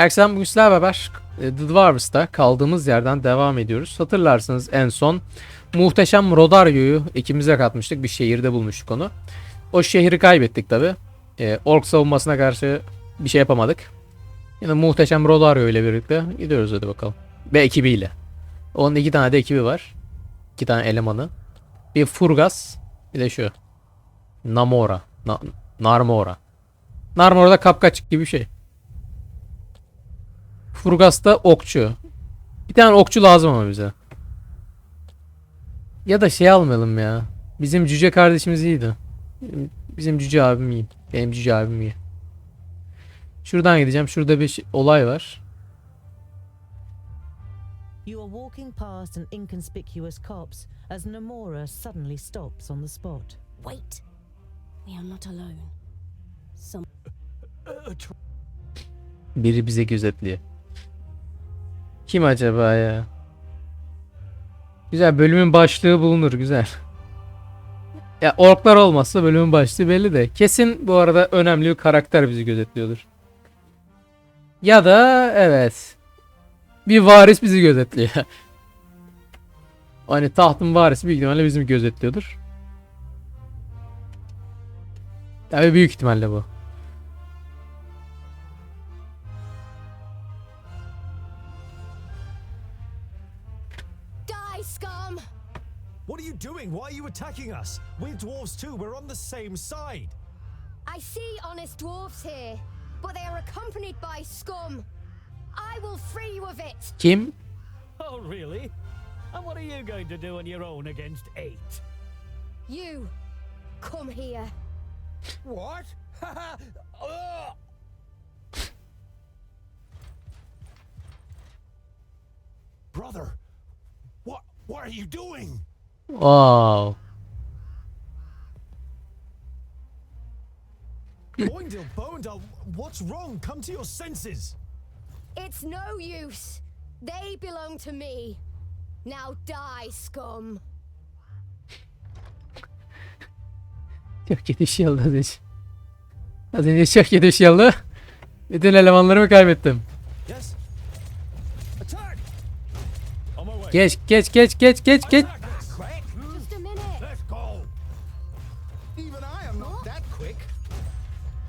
Herkese bugün sizlerle beraber The Dwarves'ta kaldığımız yerden devam ediyoruz. Hatırlarsınız en son muhteşem Rodario'yu ikimize katmıştık. Bir şehirde bulmuştuk onu. O şehri kaybettik tabi. Ork savunmasına karşı bir şey yapamadık. Yine muhteşem Rodario ile birlikte gidiyoruz, hadi bakalım. Ve ekibiyle. Onun iki tane de ekibi var. İki tane elemanı. Bir Furgas, bir de şu. Namora. Narmora. Narmora'da kapkaç gibi bir şey. Furgas'ta okçu. Bir tane okçu lazım ama bize. Ya da şey almayalım ya. Bizim cüce kardeşimiz iyiydi. Bizim cüce abim iyi. Benim cüce abim iyi. Şuradan gideceğim. Şurada bir olay var. You are walking past an inconspicuous copse as Namora suddenly stops on the spot. Wait. We are not alone. Biri bize gözetliyor. Kim acaba ya? Güzel, bölümün başlığı bulunur, güzel. Ya orklar olmazsa bölümün başlığı belli de. Kesin bu arada önemli bir karakter bizi gözetliyordur. Ya da evet. Bir varis bizi gözetliyor. Hani tahtın varisi büyük ihtimalle bizim gözetliyordur. Tabii büyük ihtimalle bu. What are you doing? Why are you attacking us? We're dwarves too. We're on the same side. I see honest dwarves here, but they are accompanied by scum. I will free you of it. Kim? Oh, really? And what are you going to do on your own against 8? You, come here. What? Brother, what are you doing? Wow. Boindle, what's wrong? Come to your senses. It's no use. They belong to me. Now die, scum. Çok gidiş yıldı az önce. Az önce çok gidiş yıldı. Bütün elemanlarımı kaybettim. Yes. Attack. Geç. Just a minute. Let's go. Even I am not that quick.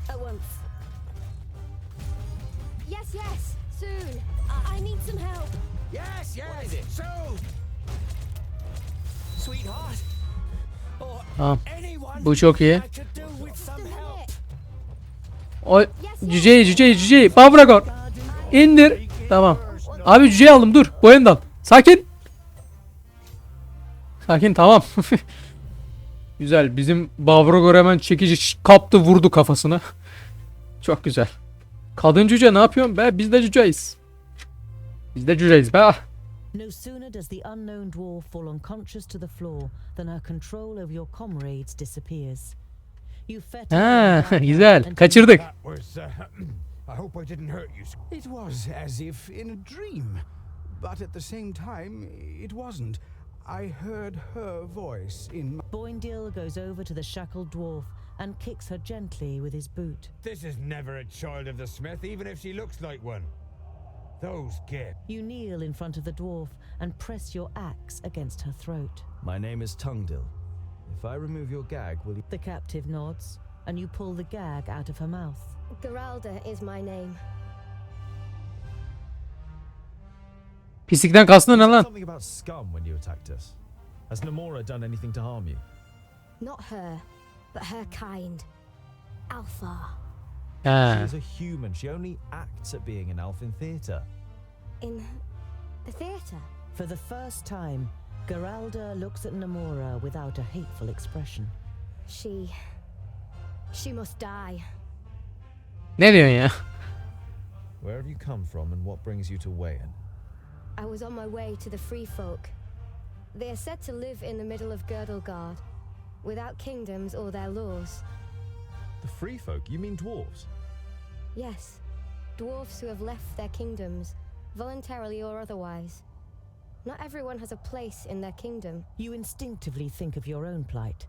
At once. Yes, soon. I need some help. Yes. Soon. Sweetheart. Tamam. Anyone Bu çok iyi. I could do with Just a some help. minute. O cüceyi. Bavragor. İndir. Tamam. Abi cüceyi aldım, dur. Boyandan. Sakin. Sakin, tamam. Güzel. Bizim Bavragor hemen çekici kaptı, vurdu kafasına. Çok güzel. Kadın cüce ne yapıyorsun be? Biz de cüceyiz. Biz de cüceyiz be. No sooner does the unknown dwarf fall unconscious to the floor than her control over your comrades disappears. You fetter Ha, them down güzel. and Kaçırdık. That was, I hope I didn't hurt you. It was as if in a dream, but at the same time, it wasn't. I heard her voice in my... Boindil goes over to the shackled dwarf and kicks her gently with his boot. This is never a child of the smith, even if she looks like one. Those get. You kneel in front of the dwarf and press your axe against her throat. My name is Tungdil. If I remove your gag, will you... The captive nods, and you pull the gag out of her mouth. Geralda is my name. Pislikten kastın ne lan? Something about scum when you attacked us. Has Namora done anything to harm you? Not her, but her kind. Alpha. Ha. She's a human. She only acts at being an elf in theatre. In the theatre. For the first time, Geralda looks at Namora without a hateful expression. She must die. Ne diyorsun ya? Where have you come from and what brings you to Oyun? I was on my way to the free folk. They are said to live in the middle of Girdlegard, without kingdoms or their laws. The free folk? You mean dwarves? Yes, dwarfs who have left their kingdoms, voluntarily or otherwise. Not everyone has a place in their kingdom. You instinctively think of your own plight.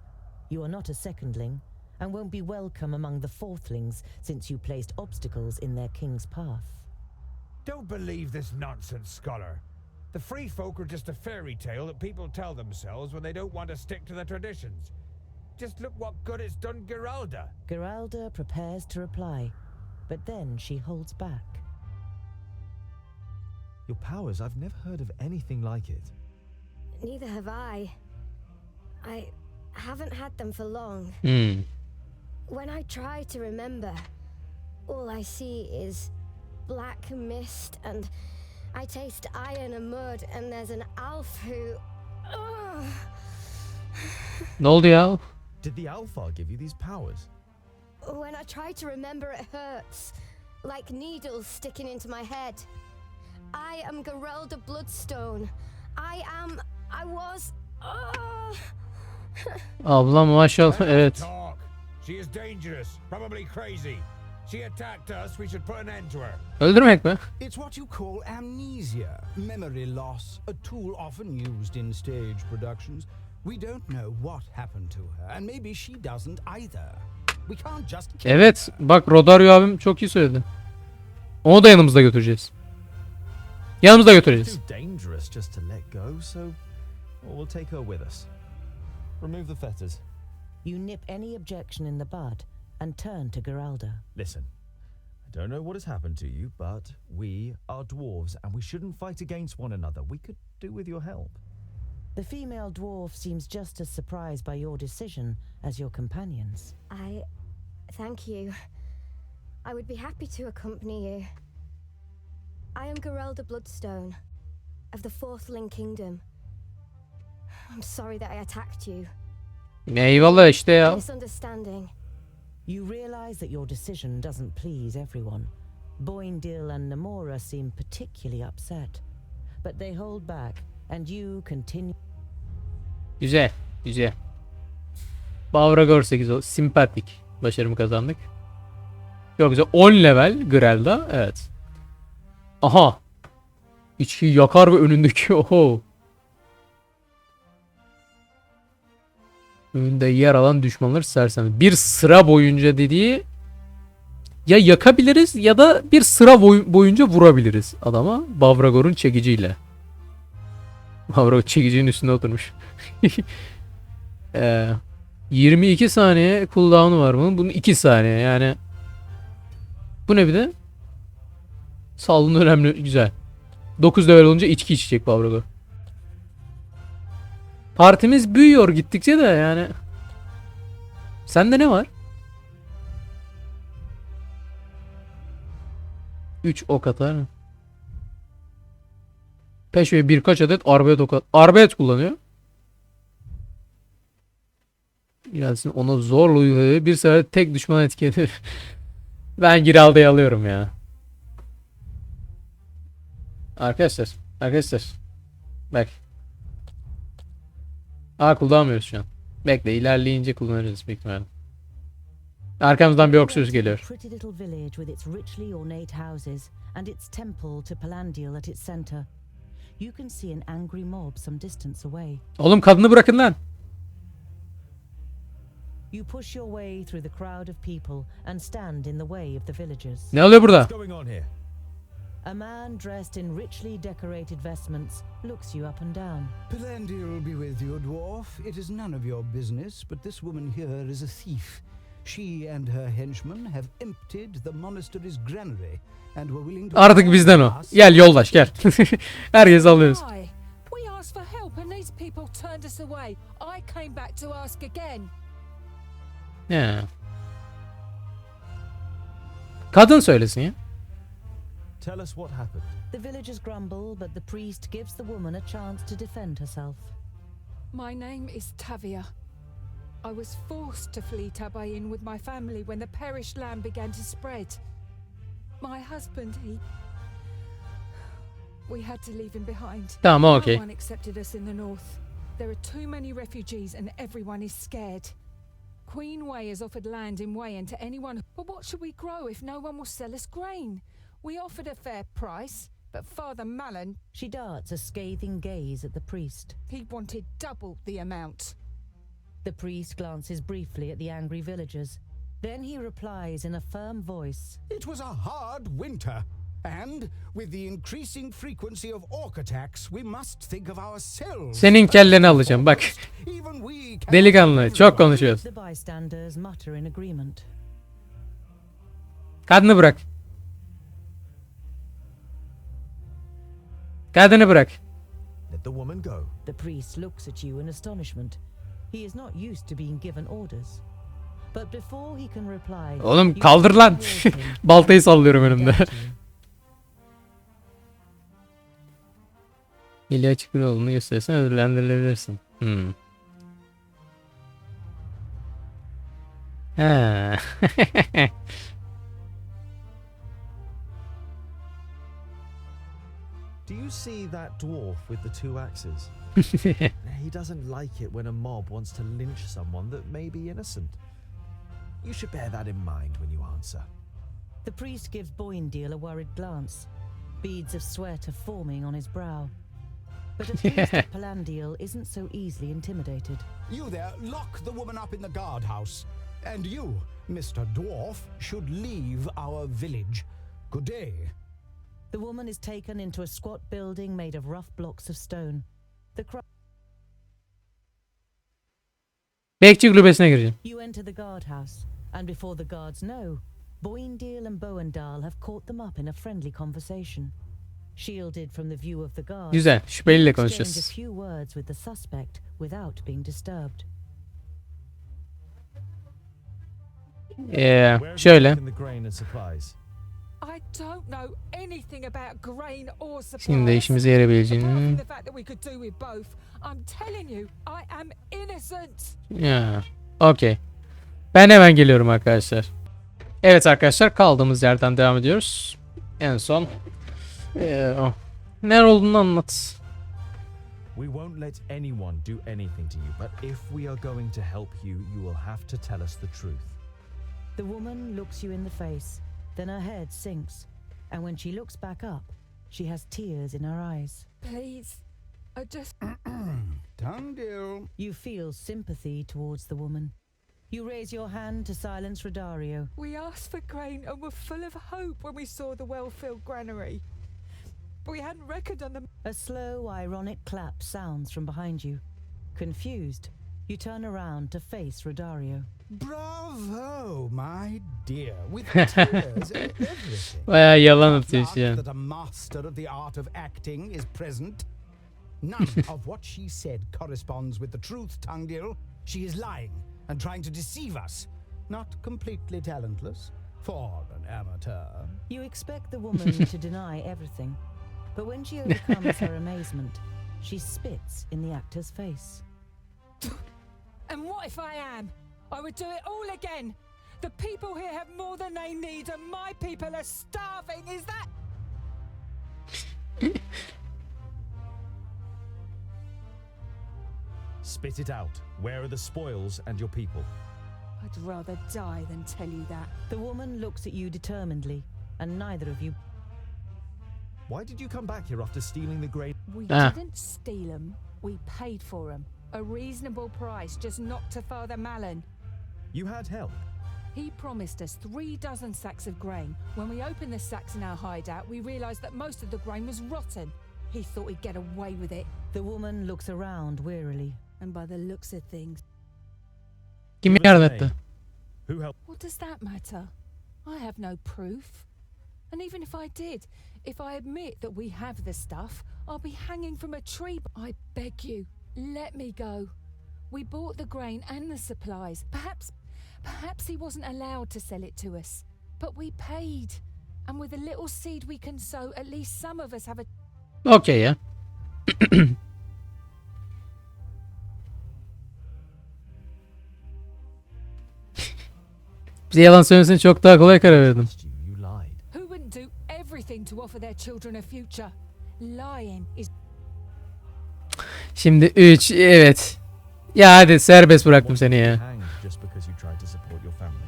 You are not a secondling, and won't be welcome among the fourthlings since you placed obstacles in their king's path. Don't believe this nonsense, scholar. The free folk are just a fairy tale that people tell themselves when they don't want to stick to the traditions. Just look what good it's done Geralda. Geralda prepares to reply, but then she holds back. Your powers, I've never heard of anything like it. Neither have I. I haven't had them for long. When I try to remember, all I see is black mist, and I taste iron and mud, and there's an elf who... Ugh. Ne oldu ya? Did the Alpha give you these powers? When I try to remember, it hurts. Like needles sticking into my head. I am Geralda Bloodstone. I was... Ablam maşallah, evet. Talk. She is dangerous, probably crazy. She attacked us, we should put an end to her. Öldürmek mi? It's what you call amnesia, memory loss, a tool often used in stage productions. We don't know what happened to her, and maybe she doesn't either. We can't just kill Evet, her. bak Rodario abim çok iyi söyledi. Onu da yanımızda götüreceğiz. Yanımızda götüreceğiz. Too dangerous just to let go, so we'll take her with us. Remove the fetters. You nip any objection in the bud and turn to Geralda. Listen, I don't know what has happened to you, but we are dwarves and we shouldn't fight against one another. We could do with your help. The female dwarf seems just as surprised by your decision as your companions. Thank you. I would be happy to accompany you. I am Geralda Bloodstone, of the Fourthling Kingdom. I'm sorry that I attacked you. Eyvallah işte ya. Misunderstanding. You realize that your decision doesn't please everyone. Boindil and Namora seem particularly upset, but they hold back, and you continue. Güzel, güzel. Bavragor 8 oldu. Simpatik. Başarımı kazandık. Çok güzel. 10 level Grel'da. Evet. Aha. İçki yakar ve önündeki oho. Önünde yer alan düşmanları sersem. Bir sıra boyunca dediği ya yakabiliriz ya da bir sıra boyunca vurabiliriz adama. Bavragor'un çekiciyle. Bavragor çekicinin üstünde oturmuş. 22 saniye cooldown'u var bunun. Bunun 2 saniye yani. Bu ne bir de? Sağlığın önemli. Güzel. 9 level olunca içki içecek Bavragor. Partimiz büyüyor gittikçe de yani. Sende ne var? 3 ok atar. Peş ve birkaç adet arbalet ok at. Arbalet kullanıyor. Gelsin ona zorla uyguluyor. Bir sefer tek düşman etkiledi. Ben Giralda'yı alıyorum ya. Arkadaşlar. Bak. Kullanmıyoruz şu an. Bekle, ilerleyince kullanırız büyük ihtimalle. Arkamızdan bir oksuz geliyor. Pretty little village with its richly ornate houses and its temple to Palandil at its center. You can see an angry mob some distance away. Oğlum kadını bırakın lan. You push your way through the crowd of people and stand in the way of the villagers. Ne oluyor burada? What's going on here? A man dressed in richly decorated vestments looks you up and down. Palandil be with you, dwarf. It is none of your business, but this woman here is a thief. She and her henchmen have emptied the monastery's granary and were willing to... Artık bizden o. Gel yoldaş gel. Herkes alıyoruz. Why? We asked for help and these people turned us away. I came back to ask again. Ya. Kadın söylesin ya. Tell us what happened. The villagers grumble, but the priest gives the woman a chance to defend herself. My name is Tavia. I was forced to flee Tabayin with my family when the perished land began to spread. My husband, we had to leave him behind. Tamam, okay. No one accepted us in the north. There are too many refugees and everyone is scared. Queen Way has offered land in Wayan to anyone, but what should we grow if no one will sell us grain? We offered a fair price, but Father Malin... She darts a scathing gaze at the priest. He wanted double the amount. The priest glances briefly at the angry villagers. Then he replies in a firm voice. It was a hard winter. And with the increasing frequency of orc attacks, we must think of ourselves. Senin kelleni alacağım bak. Even we can- Delikanlı çok konuşuyoruz. The bystanders mutter in agreement. Kadını bırak. Kadını bırak. Let the woman go. The priest looks at you in astonishment. He is not used to being given orders. But before he can reply, Oğlum you kaldır lan. towards him Baltayı sallıyorum önümde. and down to you. İli açık bir olduğunu gösterirsen ödüllendirilebilirsin. Ha. Do you see that dwarf with the 2 axes? He doesn't like it when a mob wants to lynch someone that may be innocent. You should bear that in mind when you answer. The priest gives Boindeel a worried glance. Beads of sweat are forming on his brow. But a priest of Palandeel isn't so easily intimidated. You there, lock the woman up in the guardhouse. And you, Mr. Dwarf, should leave our village. Good day. The woman is taken into a squat building made of rough blocks of stone. The Bekçi kulübesine gireceğim. You enter the guardhouse, and before the guards know, Boindeel and Boendal have caught them up in a friendly conversation. Shielded from the view of the guards, Güzel. Şüpheliyle exchange a konuşacağız. few words with the suspect without being disturbed. Where have you Şöyle. taken the grain and supplies? I don't know anything about grain or supplies. Şimdi işimize Apart yarayabileceğini. from the fact that we could do with both, I'm telling you, I am innocent. Ya. Okey. Ben hemen geliyorum arkadaşlar. Evet arkadaşlar kaldığımız yerden devam ediyoruz. En son. Ne olduğunu anlat. We won't let anyone do anything to you, but if we are going to help you, you will have to tell us the truth. The woman looks you in the face, then her head sinks, and when she looks back up, she has tears in her eyes. Please, I just... Tungdil. You feel sympathy towards the woman. You raise your hand to silence Rodario. We asked for grain and were full of hope when we saw the well-filled granary. But we hadn't reckoned on the... A slow, ironic clap sounds from behind you. Confused, you turn around to face Rodario. Bravo, my dear. With tears and everything. Bayağı yalan Not atıyor yani. that a master of the art of acting is present. None of what she said corresponds with the truth, Tungdil. She is lying and trying to deceive us. Not completely talentless for an amateur. You expect the woman to deny everything, but when she overcomes her amazement, she spits in the actor's face. And what if I am? I would do it all again. The people here have more than they need and my people are starving. Is that... Spit it out. Where are the spoils and your people? I'd rather die than tell you that. The woman looks at you determinedly, and neither of you... Why did you come back here after stealing the grain? We Ah. didn't steal them. We paid for them. A reasonable price, just not to Father Malin. You had help. He promised us 36 sacks of grain. When we opened the sacks in our hideout, we realised that most of the grain was rotten. He thought he'd get away with it. The woman looks around wearily. And by the looks of things, Kim Give us yardım a etti? name. Who helped? what does that matter? I have no proof. And even if I did, if I admit that we have the stuff, I'll be hanging from a tree. I beg you, let me go. We bought the grain and the supplies. Perhaps he wasn't allowed to sell it to us. But we paid. And with a little seed we can sow, at least some of us have a... Okey ya. Bize yalan söylemesini çok daha kolay karar verdim. You lied. Who wouldn't do everything to offer their children a future? Lying is... Şimdi 3 evet. Ya hadi serbest bıraktım seni ya. Hanged just because you tried to support your family.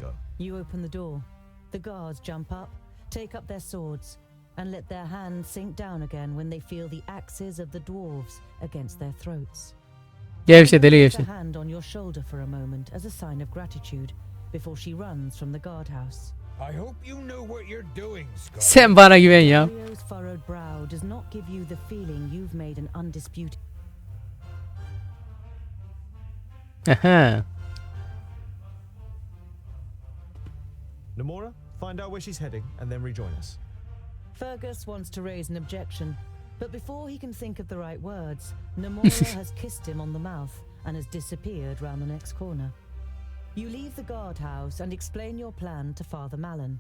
Go. You open the door. The guards jump up, take up their swords, and let their hands sink down again when they feel the axes of the dwarves against their throats. Gevşe deli Puts a gevşe. hand on your shoulder for a moment as a sign of gratitude before she runs from the guardhouse. I hope you know what you're doing, Scott. Sen bana güven ya. Mario's furrowed brow does not give you the feeling you've made an undisputed. Aha. Nomura, find out where she's heading and then rejoin us. Fergus wants to raise an objection, but before he can think of the right words, Nomura has kissed him on the mouth and has disappeared round the next corner. You leave the guardhouse and explain your plan to Father Malin.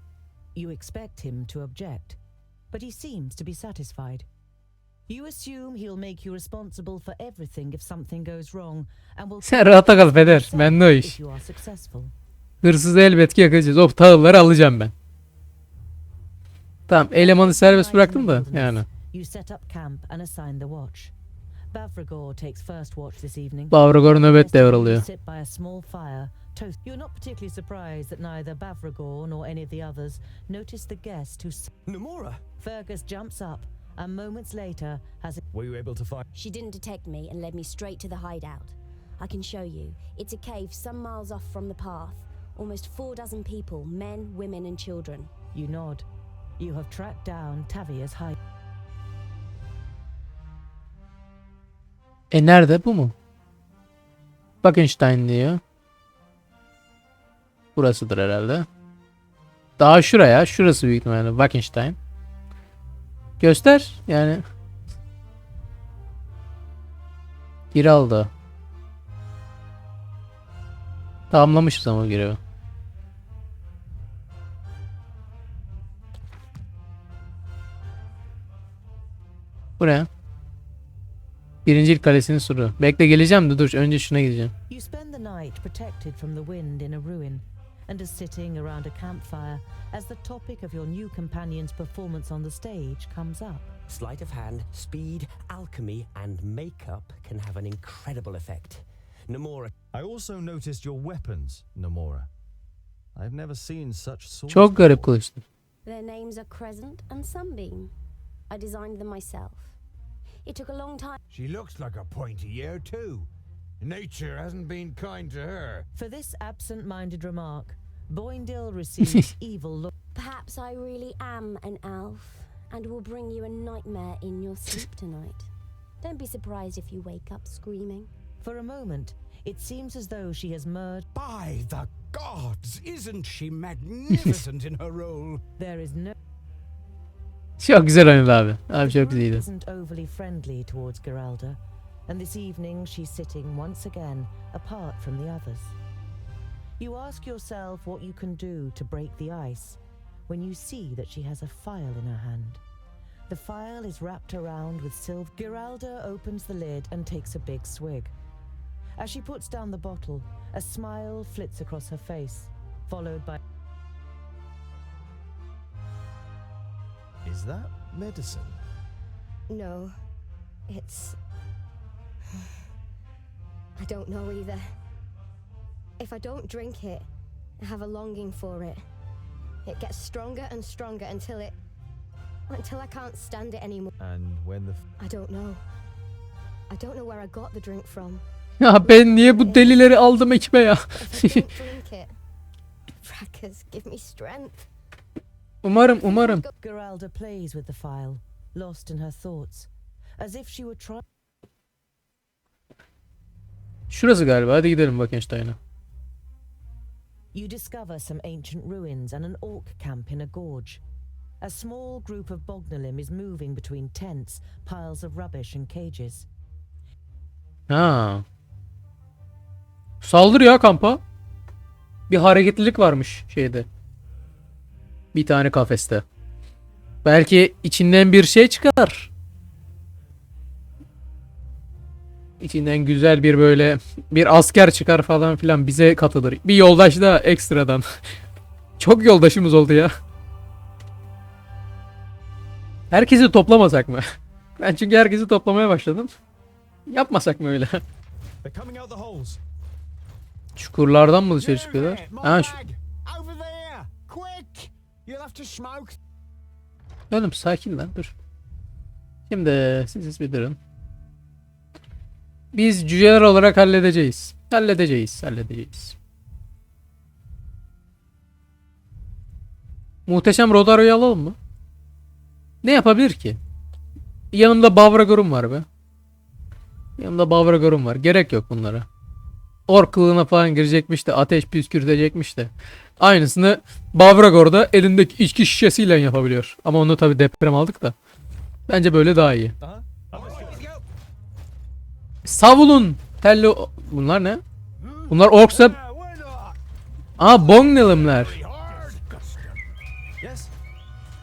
You expect him to object, but he seems to be satisfied. You assume he'll make you responsible for everything if something goes wrong and will Sen rahata kal Peder. Bende o iş. if you are successful. Hırsızı elbet ki yakalayacağız. O tahılları alacağım ben. Tamam, elemanı serbest bıraktım da yani. You set up camp and assign the watch. Bavragor takes first watch this evening. Bavragor nöbet devralıyor. Sit by a small fire, toast. You're not particularly surprised that neither Bavragor nor any of the others noticed the guest who. Nomura, Fergus jumps up and moments later has. Were you able to find? She didn't detect me and led me straight to the hideout. I can show you. It's a cave some miles off from the path. Almost 4 dozen people, men, women and children. You nod. You have tracked down Tavia's hide. Nerede, bu mu? Buckenstein diyor. Burasıdır herhalde. Daha şuraya. Şurası büyük ihtimalle Buckenstein. Göster yani. Giralda. Tamamlamışız ama görevi. Buraya. Birincil kalesinin suru. Bekle, geleceğim de dur. Önce şuna gideceğim. You spend the night protected from the wind in a ruin and are sitting around a campfire as the topic of your new companion's performance on the stage comes up. sleight of hand, speed, alchemy, and makeup can have an incredible effect. Nomura, I also noticed your weapons, Nomura. I've never seen such swords. Çok garip before. kılıçtı. Their names are Crescent and Sunbeam. I designed them myself. It took a long time. She looks like a pointy ear too. Nature hasn't been kind to her. For this absent-minded remark, Boindil receives evil look. Perhaps I really am an elf and will bring you a nightmare in your sleep tonight. Don't be surprised if you wake up screaming. For a moment, it seems as though she has merged. By the gods, isn't she magnificent in her role? There is no. Çok güzel oynadı abi. Abi The çok group iyiydi. isn't overly friendly towards Geralda, and this evening she's sitting once again apart from the others. You ask yourself what you can do to break the ice when you see that she has a file in her hand. The file is wrapped around with silver. Geralda opens the lid and takes a big swig. As she puts down the bottle, a smile flits across her face, followed by. Is that medicine? No, it's. I don't know either. If I don't drink it, I have a longing for it. It gets stronger and stronger until I can't stand it anymore. And when the I don't know. I don't know where I got the drink from. Ya ben niye bu delileri aldım ekime ya? If I don't drink it, Frackers, give me strength. Umarım. Geralda plays with the file, lost in her thoughts, as if she were trying. Şurası galiba. Hadi gidelim Buckenstein'a. You discover some ancient ruins and an orc camp in a gorge. A small group of Bognalim is moving between tents, piles of rubbish and cages. Ha. Saldır ya kampa. Bir hareketlilik varmış şeyde. Bir tane kafeste. Belki içinden bir şey çıkar. İçinden güzel bir böyle bir asker çıkar falan filan, bize katılır. Bir yoldaş da ekstradan. Çok yoldaşımız oldu ya. Herkesi toplamasak mı? Ben çünkü herkesi toplamaya başladım. Yapmasak mı öyle? They're coming out the holes. Çukurlardan mı dışarı çıkıyorlar? Ha, Over there! Quick! You'll have to smoke. oğlum sakin lan, dur. Şimdi siz bir durun. Biz cüceler olarak halledeceğiz. Halledeceğiz. Muhteşem Rodaro'yu alalım mı? Ne yapabilir ki? Yanımda Bavragor'um var be. Yanımda Bavragor'um var. Gerek yok bunlara. Ork kılığına falan girecekmiş de ateş püskürtecekmiş de. Aynısını Bavragor'da elindeki içki şişesiyle yapabiliyor. Ama onu tabi deprem aldık da. Bence böyle daha iyi. Savulun. Telli... Bunlar ne? Bunlar orksa... Aa Bongnelimler. Yes?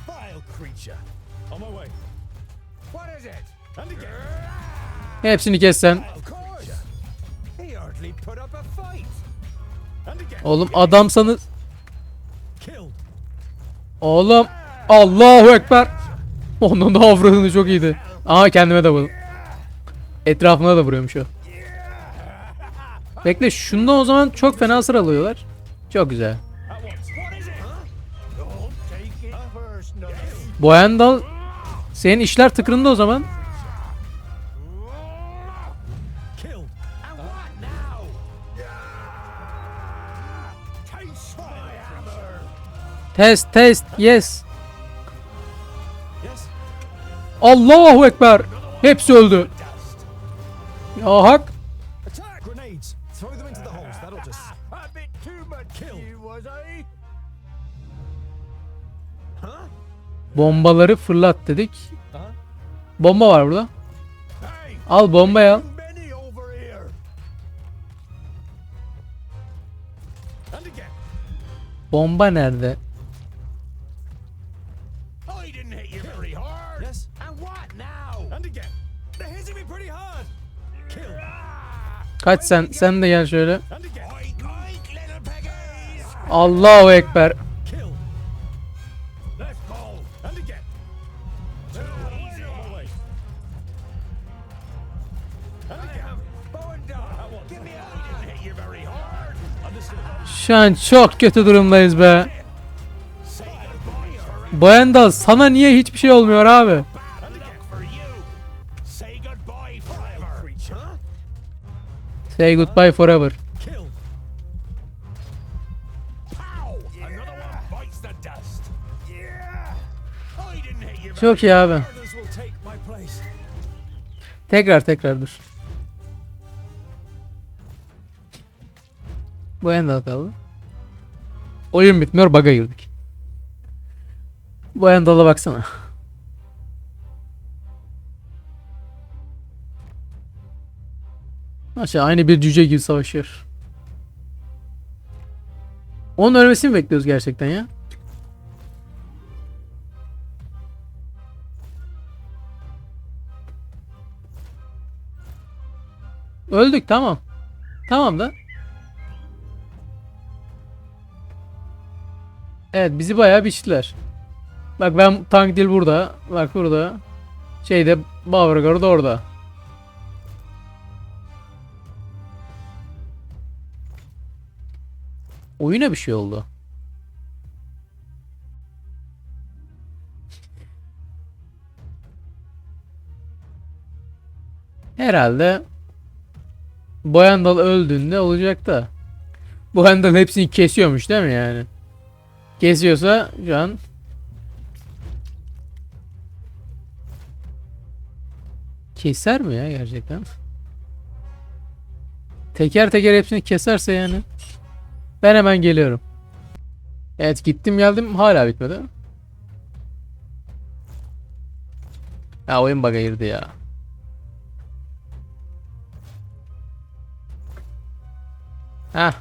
Vile creature. On my way. What is it? And again. Hepsini kessen. Of course. He hardly put up a fight. And again. Oğlum adamsanız... Killed. Oğlum. Allahu Ekber. Onun da avradını çok iyiydi. Aha kendime de vurdum. Etrafına da vuruyormuş o. Bekle şunda o zaman çok fena sıralıyorlar. Çok güzel. Boyandal senin işler tıkırında o zaman. Killed. And what now? Taste my hammer. Test yes. Yes? Allahu Ekber. Hepsi öldü. Ya hak. Attack! Grenades. Throw them into the holes. That'll just... A bit too much for you, was I? Bombaları fırlat dedik. Aha. Bomba var burada. Hey, Al bombayı al. too many over here. And again. Bomba nerede? I didn't hit you very hard. Yes? And what now? And again. They're hitting me pretty hard. Killed. Kaç sen de gel şöyle. And again. Oink, oink, little piggies. Allahu Ekber. Killed. Let's go. And again. Easy. On my way. And I again. have bow and dog. Give me a... I didn't hit you very hard. Understood. Şu an çok kötü durumdayız be. Say goodbye for Boyandal sana niye hiçbir şey olmuyor abi? bad luck for you. Say goodbye forever. Creature. Say goodbye forever. Killed. Pow! Another one bites the dust. Yeah. I didn't hit you very Çok iyi abi. Others will take my place. Tekrar dur. Boyandal kaldı. Oyun bitmiyor, bug'a girdik. Boyandal'a baksana. Aşağı aynı bir cüce gibi savaşıyor. Onun ölmesini mi bekliyoruz gerçekten ya? Öldük tamam. Tamam da. Evet bizi bayağı biçtiler. Bak ben tank değil burada. Bak burada. Şeyde Bavragor da orada. Oyuna bir şey oldu. Herhalde Boyandal öldüğünde olacak da. Boyandal hepsini kesiyormuş değil mi yani? Kesiyorsa şu an keser mi ya gerçekten? Teker teker hepsini keserse yani. Ben hemen geliyorum. Evet gittim geldim hala bitmedi. Ya oyun bug'a girdi ya. Heh.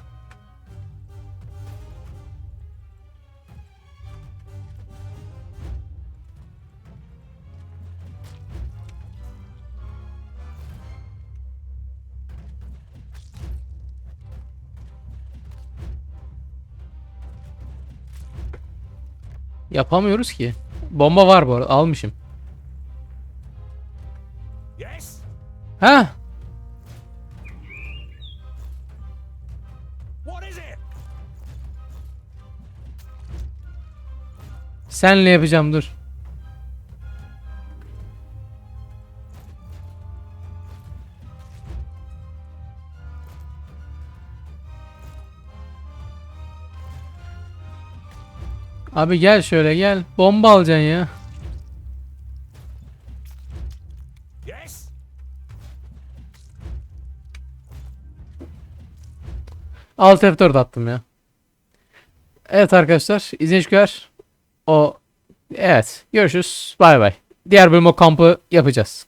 Yapamıyoruz ki. Bomba var bu arada. Almışım. Yes? Ha? What is it? Senle yapacağım dur. Abi gel şöyle gel. Bomba alacaksın ya. Yes. Alt F4 attım ya. Evet arkadaşlar. İzleyiciler. Evet. Görüşürüz. Bay bay. Diğer bölüm o kampı yapacağız.